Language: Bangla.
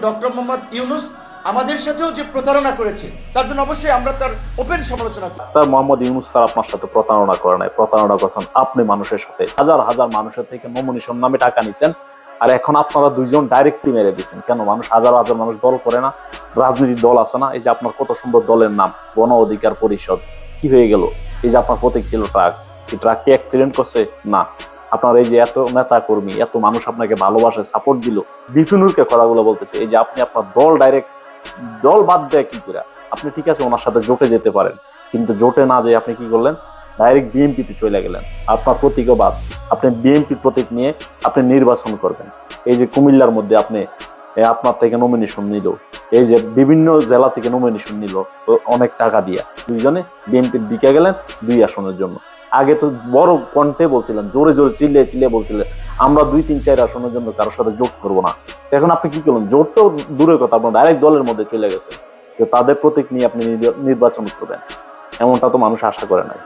ডক্টর মোহাম্মদ ইউনূস আমাদের সাথেও যে প্রতারণা করেছে তার জন্য অবশ্যই আমরা তার ওপেন সমালোচনা করি। তার মোহাম্মদ ইউনূস স্যার আপনার সাথে প্রতারণা করে নাই, প্রতারণা করছেন আপনি মানুষের সাথে। হাজার হাজার মানুষের থেকে নমিনেশন নামে টাকা নিছেন, আর এখন আপনারা দুইজন ডাইরেক্টলি মেরে দিচ্ছেন। কেন? মানুষ হাজার হাজার মানুষ দল করে না, রাজনীতির দল আছে না? এই যে আপনার কত সুন্দর দলের নাম গণ অধিকার পরিষদ, কি হয়ে গেল? এই যে আপনার প্রতীক ছিল ট্রাক, এই ট্রাকটি অ্যাক্সিডেন্ট করছে না? আপনার এই যে এত নেতা কর্মী, এত মানুষ আপনাকে ভালোবাসে, সাপোর্ট দিল, বিপিনুরকে কথাগুলো বলতেছে, এই যে আপনি আপনার দল ডাইরেক্ট দল বাদ দেয় কি করে? আপনি ঠিক আছে ওনার সাথে জোটে যেতে পারেন, কিন্তু জোটে না যেয়ে আপনি কি করলেন? ডাইরেক্ট বিএনপিতে চলে গেলেন। আপনার প্রতীকও বাদ, আপনি বিএনপির প্রতীক নিয়ে আপনি নির্বাচন করবেন। এই যে কুমিল্লার মধ্যে আপনি আপনার থেকে নমিনেশন নিল, এই যে বিভিন্ন জেলা থেকে নমিনেশন নিল অনেক টাকা দিয়া, দুইজনে বিএনপির বিকে গেলেন 2 আসনের জন্য। আগে তো বড় কণ্ঠে বলছিলেন, জোরে জোরে চিল্লিয়ে চিল্লিয়ে বলছিলেন আমরা 2, 3, 4 আসনের জন্য কারোর সাথে জোট করবো না। এখন আপনি কি করলেন? জোট তো দূরের কথা, আপনার ডাইরেক্ট দলের মধ্যে চলে গেছে যে তাদের প্রতীক নিয়ে আপনি নির্বাচন করবেন। এমনটা তো মানুষ আশা করে নাই।